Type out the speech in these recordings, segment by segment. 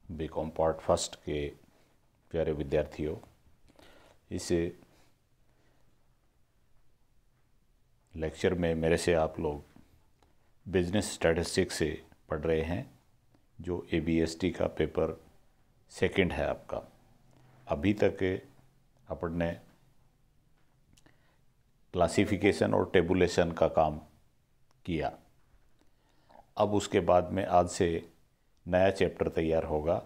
BCom part first के प्यारे विद्यार्थियों, इस लेक्चर में मेरे से आप लोग बिजनेस स्टैटिस्टिक्स से पढ़ रहे हैं, जो ABST का पेपर सेकंड है आपका। अभी तक अपन ने क्लासिफिकेशन और टेबुलेशन का काम किया। अब उसके बाद में आज से नया चैप्टर तैयार होगा।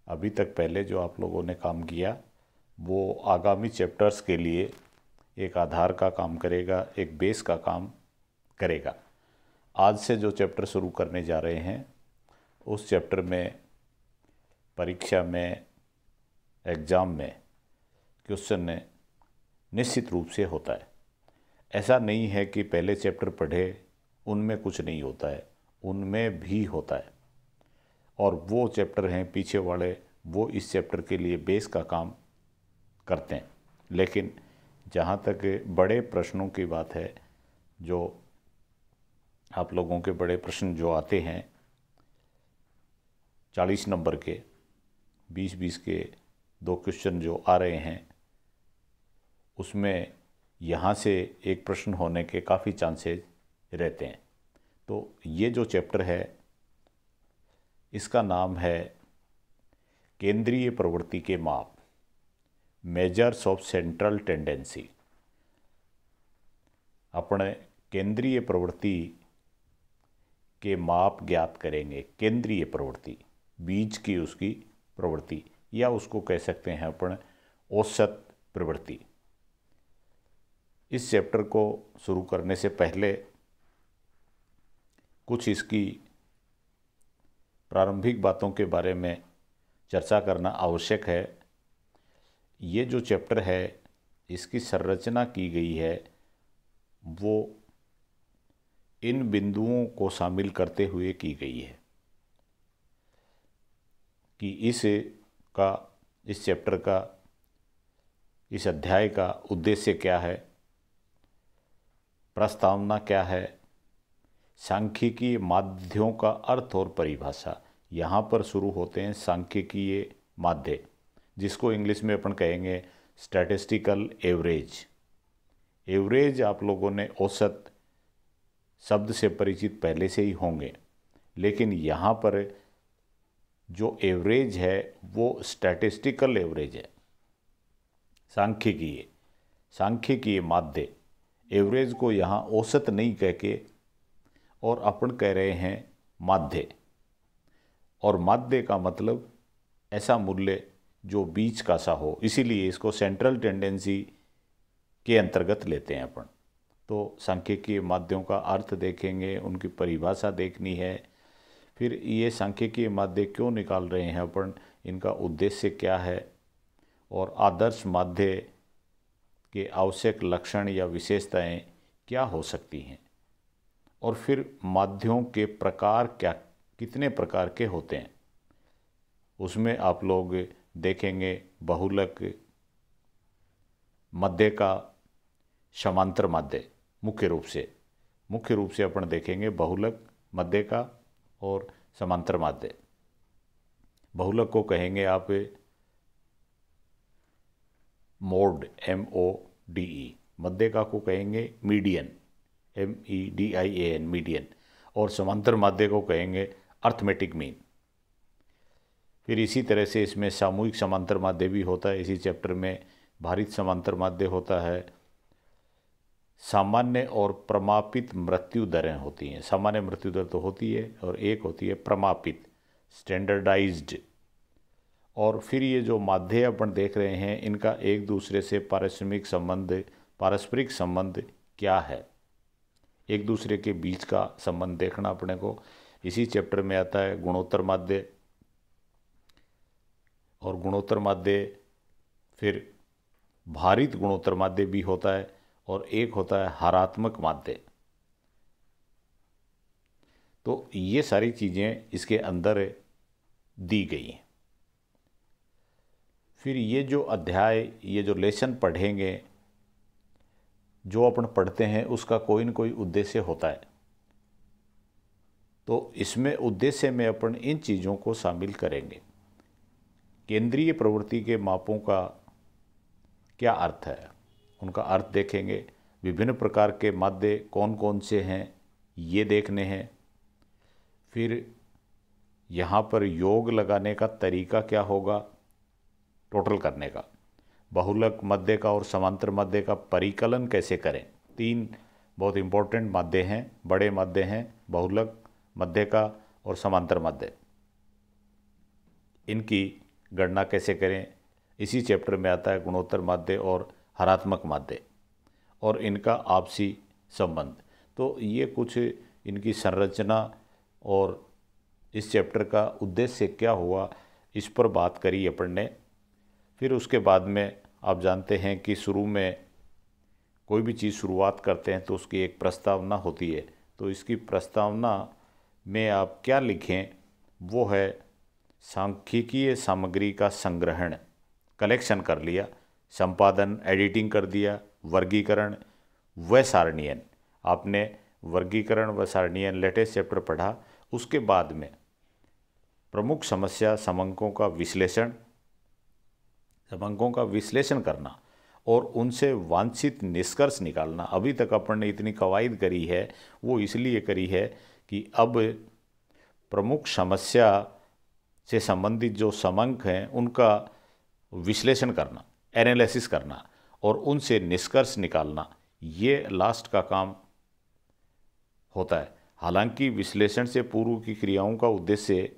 अभी तक पहले जो आप लोगों ने काम किया वो आगामी चैप्टर्स के लिए एक आधार का काम करेगा, एक बेस का काम करेगा। आज से जो चैप्टर शुरू करने जा रहे हैं उस चैप्टर में परीक्षा में, एग्ज़ाम में क्वेश्चन निश्चित रूप से होता है। ऐसा नहीं है कि पहले चैप्टर पढ़े उनमें कुछ नहीं होता है, उनमें भी होता है। और वो चैप्टर हैं पीछे वाले, वो इस चैप्टर के लिए बेस का काम करते हैं। लेकिन जहाँ तक बड़े प्रश्नों की बात है, जो आप लोगों के बड़े प्रश्न जो आते हैं 40 नंबर के, 20-20 के 2 क्वेश्चन जो आ रहे हैं, उसमें यहाँ से एक प्रश्न होने के काफ़ी चांसेस रहते हैं। तो ये जो चैप्टर है इसका नाम है केंद्रीय प्रवृत्ति के माप, मेजर्स ऑफ सेंट्रल टेंडेंसी। अपने केंद्रीय प्रवृत्ति के माप ज्ञात करेंगे। केंद्रीय प्रवृत्ति, बीच की उसकी प्रवृत्ति, या उसको कह सकते हैं अपन औसत प्रवृत्ति। इस चैप्टर को शुरू करने से पहले कुछ इसकी प्रारंभिक बातों के बारे में चर्चा करना आवश्यक है। ये जो चैप्टर है इसकी संरचना की गई है वो इन बिंदुओं को शामिल करते हुए की गई है कि इस चैप्टर का, इस अध्याय का उद्देश्य क्या है, प्रस्तावना क्या है, सांख्यिकीय माध्यों का अर्थ और परिभाषा। यहाँ पर शुरू होते हैं सांख्यिकीय माध्य, जिसको इंग्लिश में अपन कहेंगे स्टैटिस्टिकल एवरेज। एवरेज आप लोगों ने औसत शब्द से परिचित पहले से ही होंगे, लेकिन यहाँ पर जो एवरेज है वो स्टैटिस्टिकल एवरेज है, सांख्यिकीय माध्य। एवरेज को यहाँ औसत नहीं कह के और अपन कह रहे हैं माध्य। और माध्य का मतलब ऐसा मूल्य जो बीच का सा हो, इसीलिए इसको सेंट्रल टेंडेंसी के अंतर्गत लेते हैं अपन। तो सांख्यिकीय माध्यों का अर्थ देखेंगे, उनकी परिभाषा देखनी है। फिर ये सांख्यिकीय माध्य क्यों निकाल रहे हैं अपन, इनका उद्देश्य क्या है, और आदर्श माध्य के आवश्यक लक्षण या विशेषताएं क्या हो सकती हैं, और फिर माध्यों के प्रकार क्या, कितने प्रकार के होते हैं। उसमें आप लोग देखेंगे बहुलक, मध्य का, समांतर माध्य। मुख्य रूप से अपन देखेंगे बहुलक, मध्य का और समांतर माध्य। बहुलक को कहेंगे आप मोड, MODE। मध्य का को कहेंगे मीडियन, MEDIAN, मीडियन। और समांतर माध्य को कहेंगे अर्थमेटिक मीन। फिर इसी तरह से इसमें सामूहिक समांतर माध्य भी होता है। इसी चैप्टर में भारित समांतर माध्य होता है। सामान्य और प्रमापित मृत्यु दरें होती हैं। सामान्य मृत्यु दर तो होती है, और एक होती है प्रमापित, स्टैंडर्डाइज्ड। और फिर ये जो माध्य अपन देख रहे हैं, इनका एक दूसरे से पारस्परिक संबंध क्या है, एक दूसरे के बीच का संबंध देखना अपने को। इसी चैप्टर में आता है गुणोत्तर माध्य। और गुणोत्तर माध्य, फिर भारित गुणोत्तर माध्य भी होता है, और एक होता है हारात्मक माध्य। तो ये सारी चीज़ें इसके अंदर दी गई हैं। फिर ये जो अध्याय, ये जो लेसन पढ़ेंगे, जो अपन पढ़ते हैं उसका कोई न कोई उद्देश्य होता है। तो इसमें उद्देश्य में अपन इन चीज़ों को शामिल करेंगे। केंद्रीय प्रवृत्ति के मापों का क्या अर्थ है, उनका अर्थ देखेंगे। विभिन्न प्रकार के माध्य कौन कौन से हैं ये देखने हैं। फिर यहाँ पर योग लगाने का तरीका क्या होगा टोटल करने का। बहुलक मध्य का और समांतर मध्य का परिकलन कैसे करें। 3 बहुत इंपॉर्टेंट माध्य हैं, बड़े माध्य हैं, बहुलक मध्य का और समांतर मध्य। इनकी गणना कैसे करें, इसी चैप्टर में आता है गुणोत्तर माध्य और हरात्मक माध्य और इनका आपसी संबंध। तो ये कुछ इनकी संरचना और इस चैप्टर का उद्देश्य क्या हुआ इस पर बात करी अपन ने। फिर उसके बाद में आप जानते हैं कि शुरू में कोई भी चीज़ शुरुआत करते हैं तो उसकी एक प्रस्तावना होती है। तो इसकी प्रस्तावना में आप क्या लिखें वो है सांख्यिकीय सामग्री का संग्रहण, कलेक्शन कर लिया, संपादन एडिटिंग कर दिया, वर्गीकरण व सारणीयन। आपने वर्गीकरण व सारणीयन लेटेस्ट चैप्टर पढ़ा। उसके बाद में प्रमुख समस्या समंकों का विश्लेषण, समंकों का विश्लेषण करना और उनसे वांछित निष्कर्ष निकालना। अभी तक अपन ने इतनी कवायद करी है वो इसलिए करी है कि अब प्रमुख समस्या से संबंधित जो समंक हैं उनका विश्लेषण करना, एनालिसिस करना और उनसे निष्कर्ष निकालना, ये लास्ट का काम होता है। हालांकि विश्लेषण से पूर्व की क्रियाओं का उद्देश्य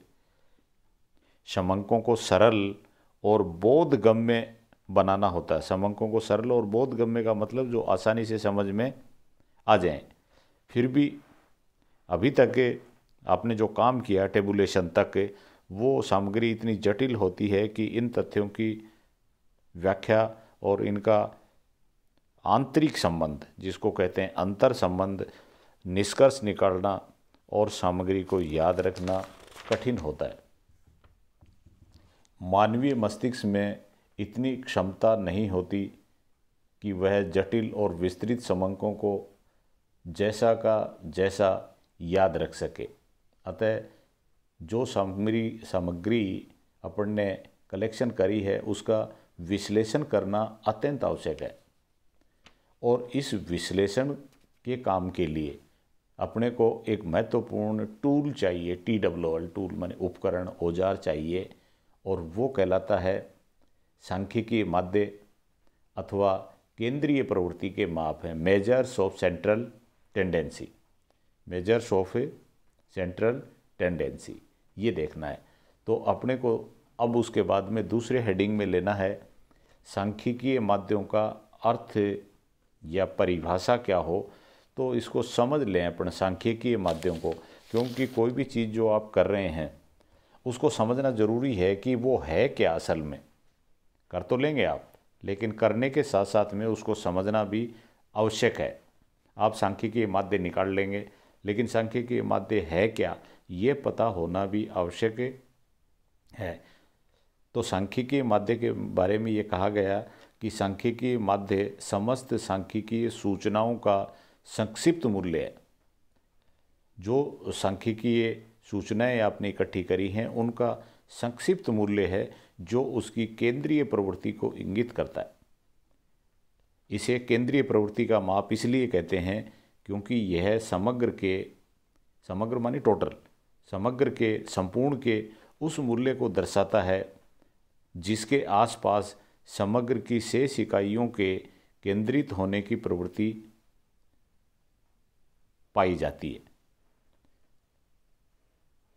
समंकों को सरल और बोधगम्य बनाना होता है। समंकों को सरल और बोधगम्य का मतलब जो आसानी से समझ में आ जाएं। फिर भी अभी तक आपने जो काम किया टेबुलेशन तक, वो सामग्री इतनी जटिल होती है कि इन तथ्यों की व्याख्या और इनका आंतरिक संबंध, जिसको कहते हैं अंतर संबंध, निष्कर्ष निकालना और सामग्री को याद रखना कठिन होता है। मानवीय मस्तिष्क में इतनी क्षमता नहीं होती कि वह जटिल और विस्तृत समंकों को जैसा का जैसा याद रख सके। अतः जो सामग्री अपन ने कलेक्शन करी है उसका विश्लेषण करना अत्यंत आवश्यक है। और इस विश्लेषण के काम के लिए अपने को एक महत्वपूर्ण टूल चाहिए, TWL टूल माने उपकरण, औजार चाहिए, और वो कहलाता है सांख्यिकीय माध्य अथवा केंद्रीय प्रवृत्ति के माप हैं, measures of central tendency. Measures of central tendency ये देखना है। तो अपने को अब उसके बाद में दूसरे हेडिंग में लेना है सांख्यिकीय माध्यों का अर्थ या परिभाषा क्या हो। तो इसको समझ लें अपन सांख्यिकीय माध्यों को, क्योंकि कोई भी चीज़ जो आप कर रहे हैं उसको समझना ज़रूरी है कि वो है क्या। असल में कर तो लेंगे आप, लेकिन करने के साथ साथ में उसको समझना भी आवश्यक है। आप सांख्यिकीय माध्य निकाल लेंगे, लेकिन सांख्यिकीय माध्य है क्या ये पता होना भी आवश्यक है। तो सांख्यिकीय माध्य के बारे में ये कहा गया कि सांख्यिकीय माध्य समस्त सांख्यिकीय सूचनाओं का संक्षिप्त मूल्य है। जो सांख्यिकीय सूचनाएं आपने इकट्ठी करी हैं उनका संक्षिप्त मूल्य है जो उसकी केंद्रीय प्रवृत्ति को इंगित करता है। इसे केंद्रीय प्रवृत्ति का माप इसलिए कहते हैं क्योंकि यह समग्र माने टोटल, समग्र के, संपूर्ण के उस मूल्य को दर्शाता है जिसके आसपास समग्र की शेष इकाइयों के केंद्रित होने की प्रवृत्ति पाई जाती है।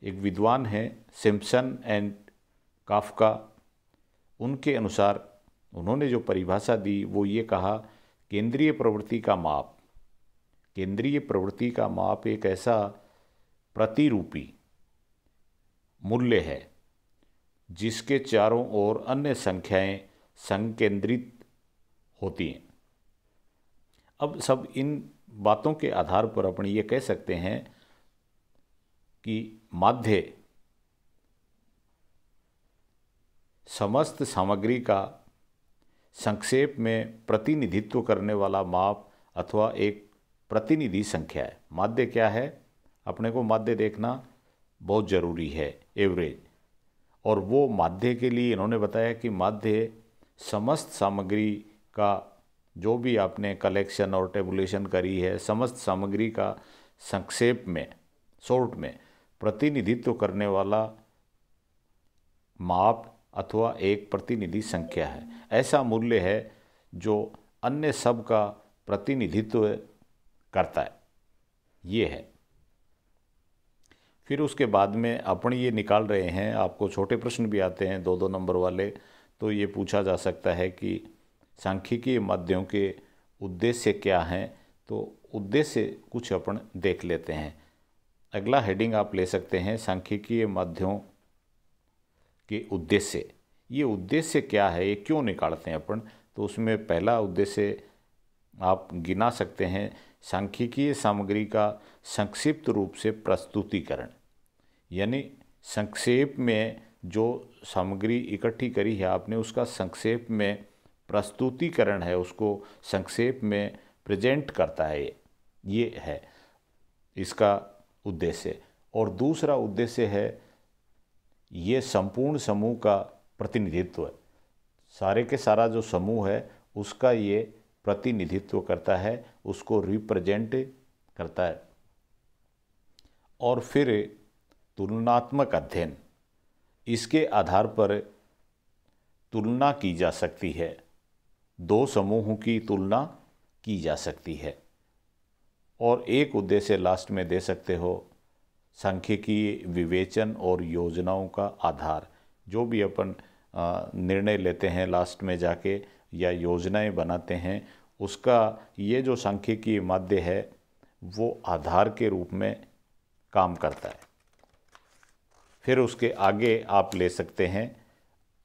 एक विद्वान है सिम्पसन एंड काफ्का, उनके अनुसार उन्होंने जो परिभाषा दी वो ये कहा, केंद्रीय प्रवृत्ति का माप, केंद्रीय प्रवृत्ति का माप एक ऐसा प्रतिरूपी मूल्य है जिसके चारों ओर अन्य संख्याएं संकेंद्रित होती हैं। अब सब इन बातों के आधार पर अपन ये कह सकते हैं कि माध्य समस्त सामग्री का संक्षेप में प्रतिनिधित्व करने वाला माप अथवा एक प्रतिनिधि संख्या है। माध्य क्या है, अपने को माध्य देखना बहुत ज़रूरी है, एवरेज। और वो माध्य के लिए इन्होंने बताया कि माध्य समस्त सामग्री का, जो भी आपने कलेक्शन और टेबुलेशन करी है, समस्त सामग्री का संक्षेप में, शॉर्ट में प्रतिनिधित्व करने वाला माप अथवा एक प्रतिनिधि संख्या है। ऐसा मूल्य है जो अन्य सब का प्रतिनिधित्व करता है, ये है। फिर उसके बाद में अपन ये निकाल रहे हैं, आपको छोटे प्रश्न भी आते हैं 2-2 नंबर वाले, तो ये पूछा जा सकता है कि सांख्यिकीय माध्यों के उद्देश्य क्या हैं। तो उद्देश्य कुछ अपन देख लेते हैं। अगला हेडिंग आप ले सकते हैं, सांख्यिकीय माध्यों के उद्देश्य। ये उद्देश्य क्या है, ये क्यों निकालते हैं अपन, तो उसमें पहला उद्देश्य आप गिना सकते हैं, सांख्यिकीय सामग्री का संक्षिप्त रूप से प्रस्तुतिकरण। यानी संक्षेप में जो सामग्री इकट्ठी करी है आपने, उसका संक्षेप में प्रस्तुतिकरण है, उसको संक्षेप में प्रेजेंट करता है, ये है इसका उद्देश्य। और दूसरा उद्देश्य है, ये संपूर्ण समूह का प्रतिनिधित्व है, सारे के सारा जो समूह है उसका ये प्रतिनिधित्व करता है, उसको रिप्रेजेंट करता है। और फिर तुलनात्मक अध्ययन, इसके आधार पर तुलना की जा सकती है, दो समूहों की तुलना की जा सकती है। और एक उद्देश्य लास्ट में दे सकते हो, सांख्यिकीय विवेचन और योजनाओं का आधार। जो भी अपन निर्णय लेते हैं लास्ट में जाके या योजनाएं बनाते हैं, उसका ये जो सांख्यिकीय माध्य है वो आधार के रूप में काम करता है। फिर उसके आगे आप ले सकते हैं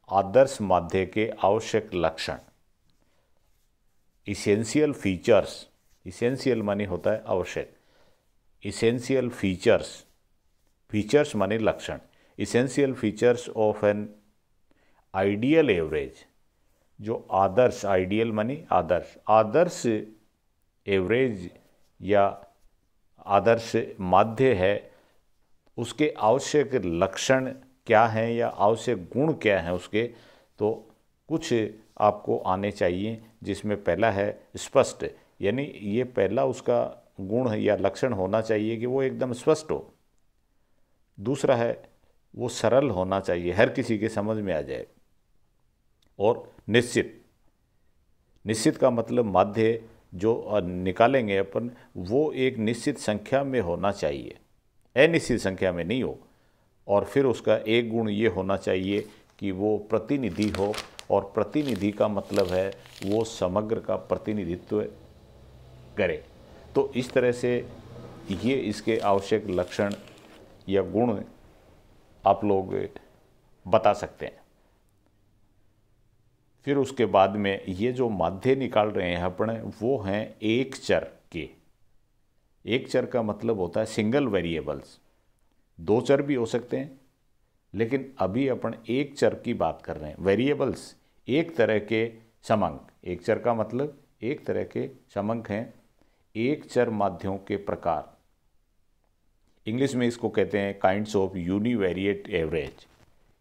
आदर्श माध्य के आवश्यक लक्षण, इसेंशियल फीचर्स। इसेंशियल माने होता है आवश्यक, इसेंशियल फीचर्स, फीचर्स माने लक्षण। Essential features of an ideal average, जो आदर्श, आइडियल माने आदर्श, आदर्श एवरेज या आदर्श माध्य है, उसके आवश्यक लक्षण क्या हैं या आवश्यक गुण क्या हैं उसके, तो कुछ आपको आने चाहिए, जिसमें पहला है स्पष्ट। यानी ये पहला उसका गुण या लक्षण होना चाहिए कि वो एकदम स्पष्ट हो। दूसरा है वो सरल होना चाहिए, हर किसी के समझ में आ जाए। और निश्चित, निश्चित का मतलब माध्य जो निकालेंगे अपन वो एक निश्चित संख्या में होना चाहिए, अनिश्चित संख्या में नहीं हो। और फिर उसका एक गुण ये होना चाहिए कि वो प्रतिनिधि हो, और प्रतिनिधि का मतलब है वो समग्र का प्रतिनिधित्व करे। तो इस तरह से ये इसके आवश्यक लक्षण या गुण आप लोग बता सकते हैं। फिर उसके बाद में ये जो माध्य निकाल रहे हैं अपन, वो हैं एक चर के। एक चर का मतलब होता है सिंगल वेरिएबल्स, दो चर भी हो सकते हैं, लेकिन अभी अपन एक चर की बात कर रहे हैं। वेरिएबल्स एक तरह के समंक, एक चर का मतलब एक तरह के समंक हैं। एक चर माध्यों के प्रकार, इंग्लिश में इसको कहते हैं kinds of univariate average.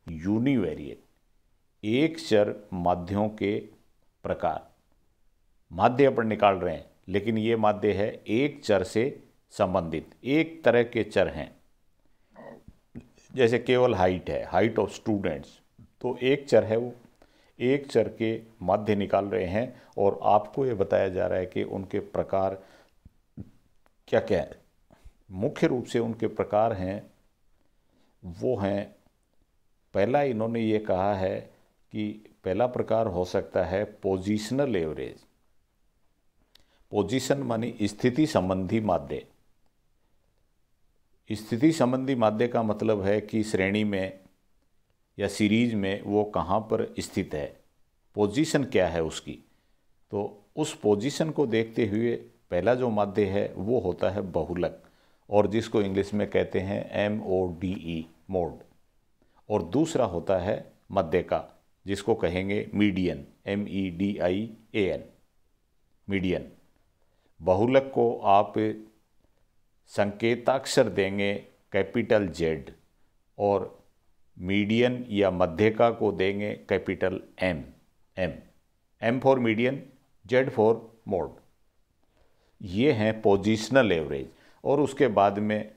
Univariate, एक चर माध्यों के प्रकार। माध्य अपन निकाल रहे हैं, लेकिन ये माध्य है एक चर से संबंधित, एक तरह के चर हैं। जैसे केवल हाइट है, हाइट ऑफ स्टूडेंट्स, तो एक चर है, वो एक चर के माध्य निकाल रहे हैं। और आपको ये बताया जा रहा है कि उनके प्रकार क्या क्या है। मुख्य रूप से उनके प्रकार हैं, वो हैं, पहला इन्होंने ये कहा है कि पहला प्रकार हो सकता है पोजिशनल एवरेज। पोजीशन मानी स्थिति संबंधी माध्य। स्थिति संबंधी माध्य का मतलब है कि श्रेणी में या सीरीज में वो कहाँ पर स्थित है, पोजीशन क्या है उसकी। तो उस पोजीशन को देखते हुए पहला जो माध्य है वो होता है बहुलक, और जिसको इंग्लिश में कहते हैं MODE, मोड। और दूसरा होता है मध्य का, जिसको कहेंगे मीडियन, MEDIAN, मीडियन। बहुलक को आप संकेताक्षर देंगे कैपिटल Z, और मीडियन या मध्यका को देंगे capital M. M M for median, Z for mode. ये हैं पोजिशनल एवरेज। और उसके बाद में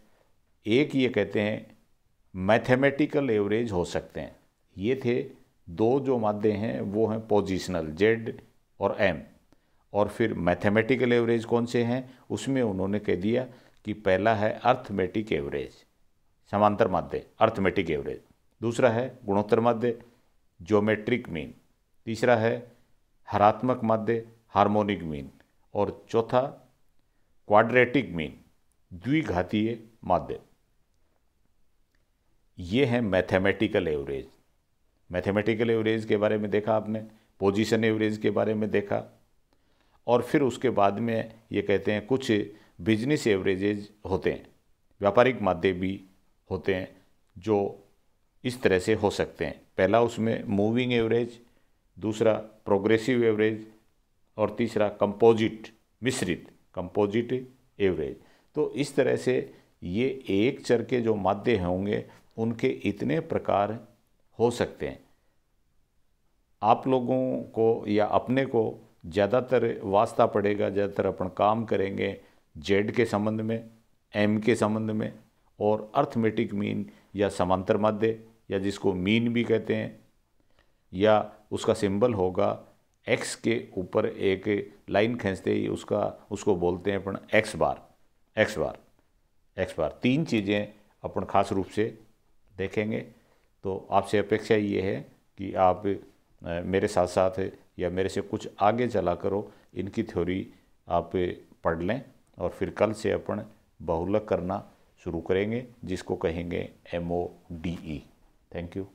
एक ये कहते हैं मैथमेटिकल एवरेज हो सकते हैं। ये थे दो जो मादे हैं, वो हैं पोजिशनल जेड और एम। और फिर मैथमेटिकल एवरेज कौन से हैं, उसमें उन्होंने कह दिया कि पहला है अर्थमेटिक एवरेज, समांतर माध्य अर्थमेटिक एवरेज। दूसरा है गुणोत्तर माध्य, ज्योमेट्रिक मीन। तीसरा है हरात्मक माध्य, हार्मोनिक मीन। और चौथा क्वाड्रेटिक मीन, द्विघातीय माध्य। ये है मैथमेटिकल एवरेज। मैथमेटिकल एवरेज के बारे में देखा आपने, पोजीशन एवरेज के बारे में देखा। और फिर उसके बाद में ये कहते हैं कुछ बिजनेस एवरेजेज होते हैं, व्यापारिक माध्य भी होते हैं जो इस तरह से हो सकते हैं। पहला उसमें मूविंग एवरेज, दूसरा प्रोग्रेसिव एवरेज और तीसरा कंपोजिट, मिश्रित कंपोजिट एवरेज। तो इस तरह से ये एक चर के जो माध्य होंगे उनके इतने प्रकार हो सकते हैं। आप लोगों को या अपने को ज़्यादातर वास्ता पड़ेगा, ज़्यादातर अपन काम करेंगे जेड के संबंध में, एम के संबंध में, और अर्थमेटिक मीन या समांतर माध्य या जिसको मीन भी कहते हैं, या उसका सिंबल होगा एक्स के ऊपर एक लाइन खींचते ही उसको बोलते हैं अपन एक्स बार। एक्स बार, एक्स बार। तीन चीज़ें अपन खास रूप से देखेंगे। तो आपसे अपेक्षा ये है कि आप मेरे साथ साथ या मेरे से कुछ आगे चला करो इनकी थ्योरी आप पढ़ लें, और फिर कल से अपन बहुलक करना शुरू करेंगे जिसको कहेंगे MODE। Thank you.